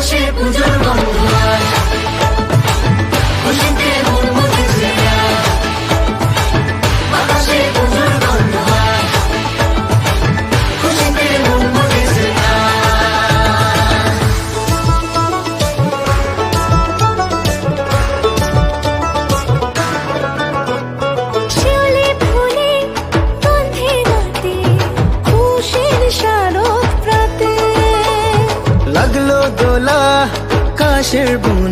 বাতাসে পুজোর গন্ধ আজ, খুশিতে মন মুখেছে আজ। বাতাসে পুজোর গন্ধ আজ, খুশিতে মন মুখেছে আজ। শিউলি ফুলে গন্ধে নাতে খুশির শারদ প্রাতে লাগলো দোলা কাশের বুন